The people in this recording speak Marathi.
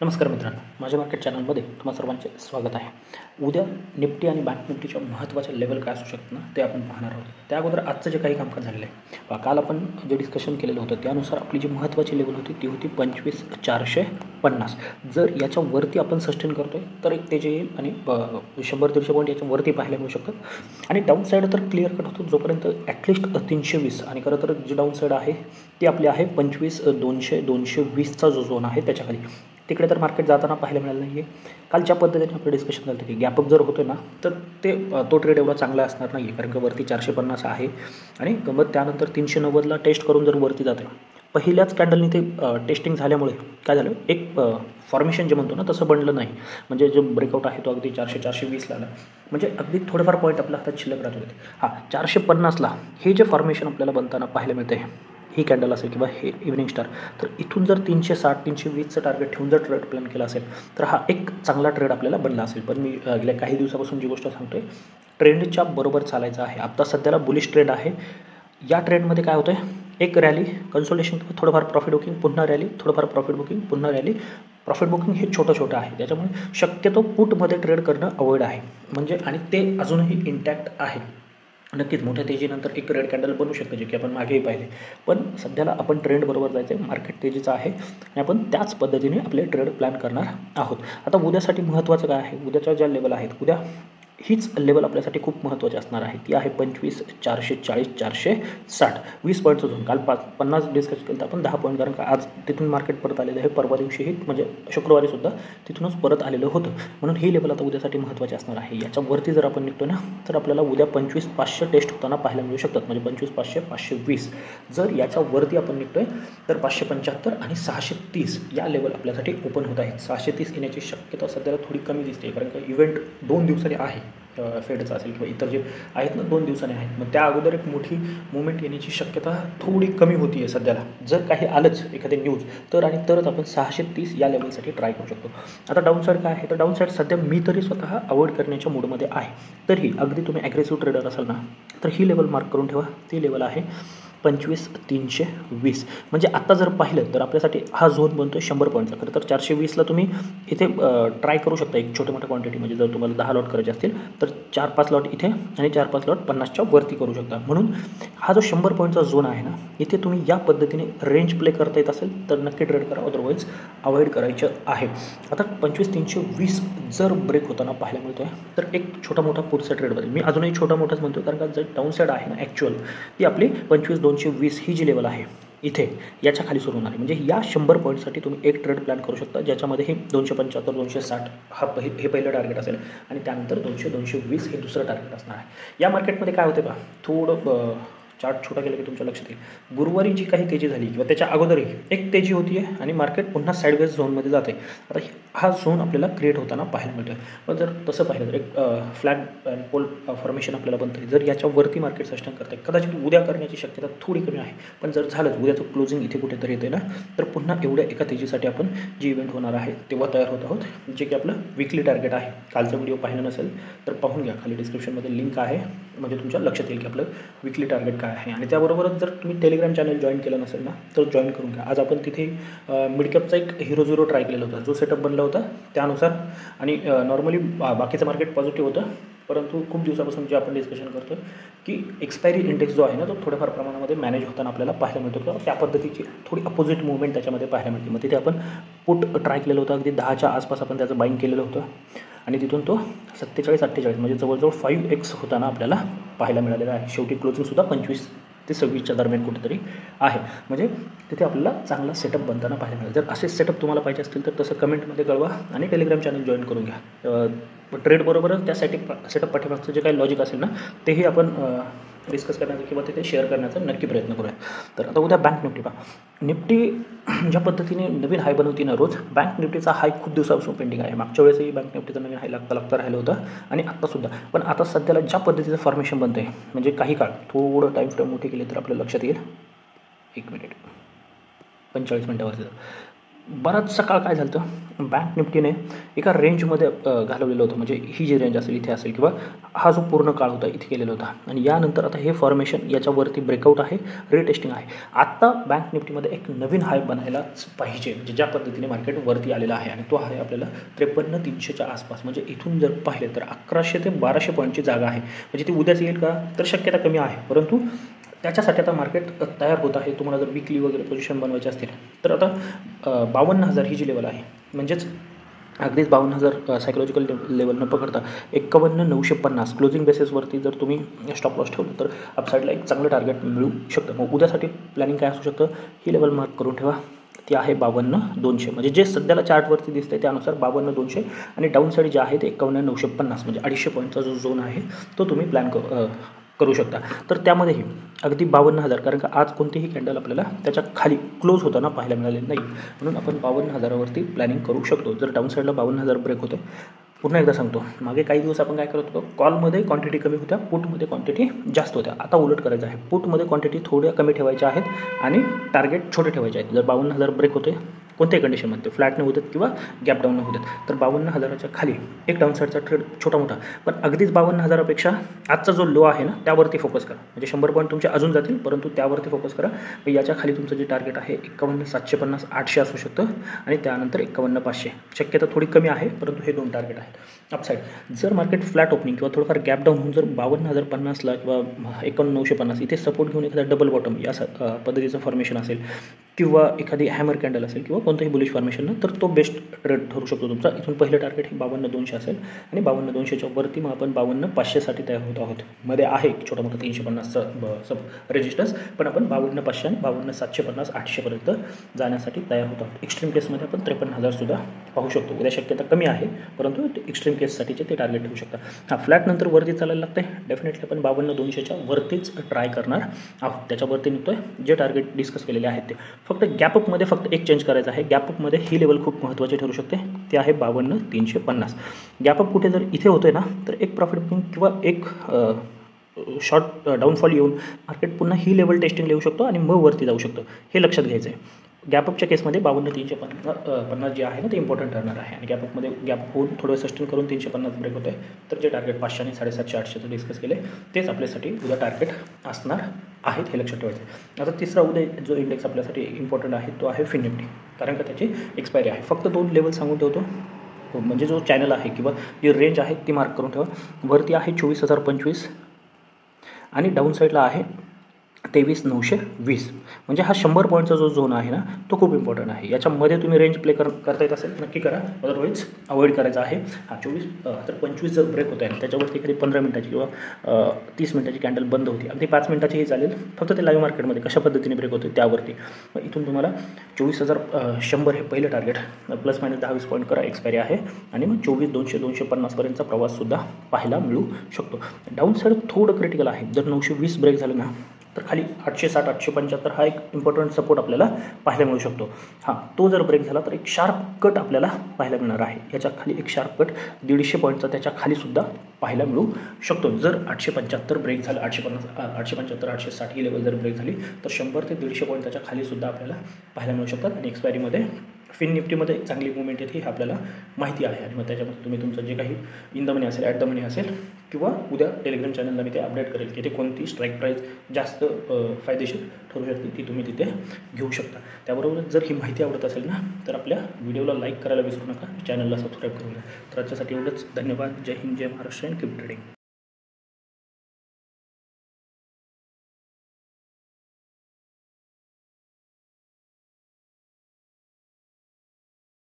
नमस्कार मित्रांनो, माझ्या मार्केट चॅनलमध्ये तुम्हा सर्वांचे स्वागत आहे. उद्या निफ्टी आणि बँक निफ्टीच्या महत्त्वाच्या लेवल काय असू शकतात ना, ते आपण पाहणार आहोत. त्या अगोदर आजचं जे काही कामकाज झालेलं आहे, काल आपण जे डिस्कशन केलेलं होतं त्यानुसार आपली जी महत्त्वाची लेवल होती ती होती 25,450. जर याच्यावरती आपण सस्टेन करतोय तर एक तेजी येईल आणि 100-150 पॉईंट याच्यावरती पाहायला मिळू शकतात. आणि डाऊन साईड तर क्लिअर कट होतो जोपर्यंत ॲटलिस्ट 320 आणि खरं तर जी डाऊन साईड आहे ती आपली आहे 25,200-220चा जो झोन आहे त्याच्याखाली. तिकडे तर मार्केट जाताना पाहायला मिळालं नाही आहे. काल ज्या पद्धतीने आपलं डिस्कशन झालं की गॅपअप जर होतो ना तर तो ट्रेड एवढा चांगला असणार नाही आहे, कारण की वरती 450 आहे आणि मग त्यानंतर 390ला टेस्ट करून जर वरती जाते पहिल्याच कॅन्डलनी ते टेस्टिंग झाल्यामुळे काय झालं, एक फॉर्मेशन जे म्हणतो ना तसं बनलं नाही. म्हणजे जो ब्रेकआउट आहे तो अगदी 400-420ला आला, म्हणजे अगदी थोडेफार पॉईंट आपल्या हातात शिल्लक राहत होते. 450ला हे जे फॉर्मेशन आपल्याला बनताना पाहायला मिळते, ही कॅन्डल असेल किंवा हे इव्हनिंग स्टार, तर इथून जर 360-320चं टार्गेट ठेवून जर ट्रेड प्लॅन केला असेल तर हा एक चांगला ट्रेड आपल्याला बनला असेल. पण मी गेल्या काही दिवसापासून जी गोष्ट सांगतोय, ट्रेंडच्या बरोबर चालायचं आहे. आता सध्याला बुलिश ट्रेंड आहे. या ट्रेंडमध्ये काय होतं आहे, एक रॅली कन्सोलेशन, थोडंफार प्रॉफिट बुकिंग, पुन्हा रॅली, थोडंफार प्रॉफिट बुकिंग, पुन्हा रॅली. प्रॉफिट बुकिंग हे छोटं आहे, त्याच्यामुळे शक्यतो पुटमध्ये ट्रेड करणं अवॉइड आहे. म्हणजे आणि ते अजूनही इंटॅक्ट आहे. नक्कीच मोठ्या तेजीनंतर एक रेड कॅन्डल बनू शकते, जे की आपण मागेही पाहिले. पण सध्याला आपण ट्रेंड बरोबर जायचं आहे, मार्केट तेजीचं आहे आणि आपण त्याच पद्धतीने आपले ट्रेड प्लॅन करणार आहोत. आता उद्यासाठी महत्त्वाचं काय आहे, उद्याच्या ज्या लेवल आहेत, उद्या हीच लेवल आपल्यासाठी खूप महत्त्वाची असणार आहे. ती आहे 25,440-460, 20 पॉईंटचं झोन. काल 50 डिस्कस केलं तर आपण 10 पॉईंट, कारण का आज तिथून मार्केट परत आलेलं आहे. परवा दिवशीही म्हणजे शुक्रवारीसुद्धा तिथूनच परत आलेलं होतं. म्हणून ही लेवल आता उद्यासाठी महत्त्वाची असणार आहे. याच्यावरती जर आपण निघतो ना तर आपल्याला उद्या 25,500 टेस्ट होताना पाहायला मिळू शकतात. म्हणजे 25,500, 520. जर याच्यावरती आपण निघतोय तर 575 आणि 630 या लेवल आपल्यासाठी ओपन होत आहेत. 630 येण्याची शक्यता सध्याला थोडी कमी दिसते, कारण का इव्हेंट 2 दिवसांनी आहे. फेडचा असेल किंवा इतर जे आहेत ना 2 दिवसांनी आहेत. मग त्या अगोदर एक मोठी मुवमेंट येण्याची शक्यता थोडी कमी होती आहे सध्याला. जर काही आलंच एखादी न्यूज तरच आपण 630 या लेवलसाठी ट्राय करू शकतो. आता डाऊन साईड काय आहे, तर डाऊन साईड सध्या मी तरी स्वतः अवॉइड करण्याच्या मूडमध्ये आहे. तरीही अगदी तुम्ही ॲग्रेसिव्ह ट्रेडर असाल ना तर ही लेवल मार्क करून ठेवा. ती लेवल आहे 25,320. म्हणजे आत्ता जर पाहिलं तर आपल्यासाठी हा झोन बनतो 100 पॉईंटचा. खरं तर 420ला तुम्ही इथे ट्राय करू शकता एक छोट्या मोठ्या क्वांटिटी. म्हणजे जर तुम्हाला 10 लॉट करायचे असतील तर 4-5 लॉट इथे आणि 4-5 लॉट 50च्या वरती करू शकता. म्हणून हा जो 100 पॉईंटचा झोन आहे ना, इथे तुम्ही या पद्धतीने रेंज प्ले करता येत असेल तर नक्की ट्रेड करा, अदरवाईज अवॉइड करायचं आहे. आता 25,320 जर ब्रेक होताना पाहायला मिळतो आहे तर एक छोटा मोठा पुढचा ट्रेड बनेल. मी अजूनही छोटा मोठाच म्हणतो, कारण का जर डाऊन साईड आहे ना ॲक्च्युअल ती आपली 25,220 ही जी लेवल आहे इथे याच्या खाली सुरू होणार आहे. म्हणजे या 100 पॉईंटसाठी तुम्ही एक ट्रेड प्लॅन करू शकता, ज्याच्यामध्ये हे 275-260 हे पहिलं टार्गेट असेल आणि त्यानंतर 200-220 हे दुसरं टार्गेट असणार आहे. या मार्केटमध्ये काय होते पहा, थोडं चार्ट छोटा केला की तुमच्या लक्षात येईल. गुरुवारी जी काही तेजी झाली किंवा त्याच्या अगोदरही एक तेजी होती आहे आणि मार्केट पुन्हा साईडवेज झोनमध्ये जाते. आता हा झोन आपल्याला क्रिएट होताना पाहायला मिळतो आहे. पण जर तसं पाहिलं तर एक फ्लॅग अँड पोल फॉर्मेशन आपल्याला बनतं आहे. जर याच्यावरती मार्केट सस्टेन करतं आहे, कदाचित उद्या करण्याची शक्यता थोडी कमी आहे. पण जर झालंच उद्याचं क्लोजिंग इथे कुठेतरी येते ना तर पुन्हा एवढ्या एका तेजीसाठी आपण जी इव्हेंट होणार आहे तेव्हा तयार होत आहोत, जे की आपलं विकली टार्गेट आहे. कालचा व्हिडिओ पाहिला नसेल तर पाहून घ्या, खाली डिस्क्रिप्शनमध्ये लिंक आहे. म्हणजे तुमच्या लक्षात येईल की आपलं विकली टार्गेट काय आहे. आणि त्याबरोबरच जर तुम्ही टेलिग्राम चॅनल जॉईन केलं नसेल ना तर जॉईन करून घ्या. आज आपण तिथे मिडकॅपचा एक हिरो ट्राय केलेला होता, जो सेटअप बनला होता त्यानुसार. आणि नॉर्मली बाकीचं मार्केट पॉझिटिव्ह होतं, परंतु खूप दिवसापासून जे आपण डिस्कशन करतो की एक्सपायरी इंडेक्स जो आहे ना तो थोड्याफार प्रमाणामध्ये मॅनेज होताना आपल्याला पाहायला मिळतो, किंवा त्या पद्धतीची थोडी अपोजिट मुवमेंट त्याच्यामध्ये पाहायला मिळते. मग तिथे आपण पुट ट्राय केलेलं होतं, अगदी 10च्या आसपास आपण त्याचं बाईंग केलेलं होतं आणि तिथून तो 47-48 म्हणजे जवळजवळ 5x होताना आपल्याला पाहायला मिळालेलं आहे. शेवटी क्लोजिंगसुद्धा 25 ते 26च्या दरम्यान कुठेतरी आहे. म्हणजे तिथे आपल्याला चांगला सेटअप बनताना पाहायला मिळेल. जर असे सेटअप तुम्हाला पाहिजे असतील तर तसं कमेंटमध्ये कळवा आणि टेलिग्राम चॅनल जॉईन करून घ्या. ट्रेडबरोबरच त्या सेटअप पाठीमागचं जे काही लॉजिक असेल ना तेही आपण डिस्कस करण्याचा किंवा तिथे शेअर करण्याचा नक्की प्रयत्न करूया. तर आता उद्या बँक निफ्टी पहा. निफ्टी ज्या पद्धतीने नवीन हाय बनवती ना रोज, बँक निफ्टीचा हाय खूप दिवसापासून पेंडिंग आहे. मागच्या वेळेसही बँक निफ्टीचा नवीन हाय लागता राहिलं होतं आणि आत्तासुद्धा. पण आता सध्याला ज्या पद्धतीचं फॉर्मेशन बनतं आहे, म्हणजे काही काळ थोडं टाईम फ्रेम मोठी केली तर आपल्या लक्षात येईल. 1 मिनिट, 45 मिनटावरती. बराचसा काळ काय झालं होतं, बँक निफ्टीने एका रेंजमध्ये घालवलेलं होतं. म्हणजे ही जी रेंज असेल इथे असेल किंवा हा जो पूर्ण काळ होता इथे केलेला होता आणि यानंतर आता हे फॉर्मेशन याच्यावरती ब्रेकआउट आहे, रिटेस्टिंग आहे. आत्ता बँक निफ्टीमध्ये एक नवीन हाय बनायलाच पाहिजे, म्हणजे ज्या पद्धतीने मार्केट वरती आलेला आहे आणि तो आहे आपल्याला 53,300च्या आसपास. म्हणजे इथून जर पाहिले तर 1100 ते 1200 पॉईंटची जागा आहे. म्हणजे ती उद्याच येईल का, तर शक्यता कमी आहे, परंतु त्याच्यासाठी आता मार्केट तयार होत आहे. तुम्हाला जर विकली वगैरे पोझिशन बनवायची असतील तर आता 52,000 ही जी लेवल आहे, म्हणजेच अगदीच 52,000 सायकोलॉजिकल लेवल न पकडता 51,950 क्लोजिंग बेसिसवरती जर तुम्ही स्टॉप लॉस ठेवलं तर अपसाईडला एक चांगलं टार्गेट मिळू शकतं. मग उद्यासाठी प्लॅनिंग काय असू शकतं, ही लेवल मार्क करून ठेवा. ती आहे 52,200. म्हणजे जे सध्याला चार्टवरती दिसते त्यानुसार 52,200 आणि डाऊन साईड जे आहे ते 51,950 म्हणजे 250 पॉईंटचा जो झोन आहे तो तुम्ही प्लॅन करू शकता. तर त्यामध्येही अगदी 52,000, कारण का आज कोणतीही कॅन्डल आपल्याला त्याच्या खाली क्लोज होताना पाहायला मिळाले नाही, म्हणून आपण 52,000वरती प्लॅनिंग करू शकतो. जर डाऊन साईडला 52,000 ब्रेक होतं, पुन्हा एकदा सांगतो, मागे काही दिवस आपण काय करत होतो, कॉलमध्ये क्वांटिटी कमी होत्या, पुटमध्ये क्वांटिटी जास्त होत्या. आता उलट करायचं आहे, पुटमध्ये क्वांटिटी थोड्या कमी ठेवायच्या आहेत आणि टार्गेट छोटे ठेवायचे आहेत. जर 52,000 ब्रेक होते कोणत्याही कंडिशनमध्ये, फ्लॅट न होतात किंवा गॅप डाऊन न होतात, तर 52,000च्या खाली एक डाऊन साईडचा ट्रेड छोटा मोठा, पण अगदीच 52,000पेक्षा आजचा जो लो आहे ना त्यावरती फोकस करा. म्हणजे 100 पॉईंट तुमचे अजून जातील, परंतु त्यावरती फोकस करा. याच्या खाली तुमचं जे टार्गेट आहे 51,750 800 असू शकतं आणि त्यानंतर 51,500. शक्यता थोडी कमी आहे, परंतु हे 2 टार्गेट आहेत अपसाईड. जर मार्केट फ्लॅट ओपनिंग किंवा थोडंफार गॅप डाऊन होऊन जर 52,050ला किंवा 51,950 इथे सपोर्ट घेऊन एखादा डबल बॉटम या पद्धतीचं फॉर्मेशन असेल किंवा एखादी हॅमर कॅन्डल असेल किंवा कोणतंही बुलिश फॉर्मेशन, तर तो बेस्ट ट्रेड ठरू शकतो तुमचा. इथून पहिलं टार्गेट हे 52,200 असेल आणि 52,200च्या वरती मग आपण 52,500साठी तयार होत आहोत. मध्ये आहे छोटा मोठा 350चा सब रेजिस्टन्स, पण आपण 52,500 आणि 52,750 800पर्यंत जाण्यासाठी तयार होत आहोत. एक्स्ट्रीम केसमध्ये आपण 53,000सुद्धा पाहू शकतो. उद्या शक्यता कमी आहे, परंतु एक्स्ट्रीम केससाठीचे ते टार्गेट ठेवू शकता. हा फ्लॅट नंतर वरती चालायला लागते, डेफिनेटली आपण 52,200च्या वरतीच ट्राय करणार आहोत. त्याच्यावरती निघतोय जे टार्गेट डिस्कस केलेले आहेत ते. फक्त गॅपअपमध्ये फक्त एक चेंज करायचं आहे. गॅपअपमध्ये ही लेवल खूप महत्त्वाची ठरू शकते, ते आहे 52,350. गॅपअप कुठे जर इथे होतोय ना, तर एक प्रॉफिट बुकिंग किंवा एक शॉर्ट डाऊनफॉल येऊन मार्केट पुन्हा ही लेवल टेस्टिंग येऊ शकतो आणि मग वरती जाऊ शकतो. हे लक्षात घ्यायचं आहे. गॅपअपच्या केसमध्ये 52,350 जे आहे ना ते इम्पॉर्टंट ठरणार आहे. आणि गॅपअपमध्ये गॅप होऊन थोडं सस्टेन करून 350 ब्रेक होतं आहे, तर जे टार्गेट 500 आणि 750 800चं डिस्कस केले तेच आपल्यासाठी उद्या टार्गेट असणार आहेत, हे लक्षात ठेवायचं. आता तिसरा उद्या जो इंडेक्स आपल्यासाठी इम्पॉर्टंट आहे तो आहे फिन निफ्टी, कारण का त्याची एक्सपायरी आहे. फक्त 2 लेवल सांगून ठेवतो, म्हणजे जो चॅनल आहे किंवा जी रेंज आहे ती मार्क करून ठेवा. वरती आहे 24,025 आणि डाऊन साईडला आहे 23,920. म्हणजे हा 100 पॉईंटचा जो झोन आहे ना तो खूप इम्पॉर्टंट आहे. याच्यामध्ये तुम्ही रेंज प्ले करता येत असेल नक्की करा, अदरवाईज अवॉइड करायचा आहे. हा 25 जर ब्रेक होत आहे ना त्याच्यावरती एखादी 15 मिनिटाची किंवा 30 मिनिटाची कॅन्डल बंद होती, अगदी 5 मिनिटाचीही चालेल, फक्त ते लाईव्ह मार्केटमध्ये कशा पद्धतीने ब्रेक होते त्यावरती. मग इथून तुम्हाला 24,100 हे पहिलं टार्गेट प्लस मायनस 10-20 पॉईंट करा, एक्सपायरी आहे. आणि मग 24,200-250पर्यंतचा प्रवास सुद्धा पाहायला मिळू शकतो. डाऊन साईड थोडं क्रिटिकल आहे. जर 920 ब्रेक झालं ना तर खाली 860-875 हा एक इम्पॉर्टंट सपोर्ट आपल्याला पाहायला मिळू शकतो. हां, तो जर ब्रेक झाला तर एक शार्प कट आपल्याला पाहायला मिळणार आहे. याच्या खाली एक शार्प कट 150 पॉईंटचा त्याच्या खालीसुद्धा पाहायला मिळू शकतो. जर 875 ब्रेक झालं, 875 860 ही लेवल जर ब्रेक झाली तर 100 ते 150 पॉईंट त्याच्या खालीसुद्धा आपल्याला पाहायला मिळू शकतात. आणि एक्सपायरीमध्ये फिन निफ्टीमध्ये एक चांगली मुवमेंट येते हे आपल्याला माहिती आहे. आणि मग त्याच्यामध्ये तुम्ही तुमचं जे काही इन द मनी असेल, ॲट द मनी असेल किंवा उद्या टेलिग्राम चॅनलला मी ते अपडेट करेल की ते कोणती स्ट्राईक प्राईस जास्त फायदेशीर ठरू शकते ती तुम्ही तिथे घेऊ शकता. त्याबरोबर जर ही माहिती आवडत असेल ना तर आपल्या व्हिडिओला लाईक करायला विसरू नका, चॅनलला सबस्क्राईब करून घ्या. तर आजच्यासाठी एवढंच. धन्यवाद. जय हिंद, जय महाराष्ट्र, अँड कीप ट्रेडिंग.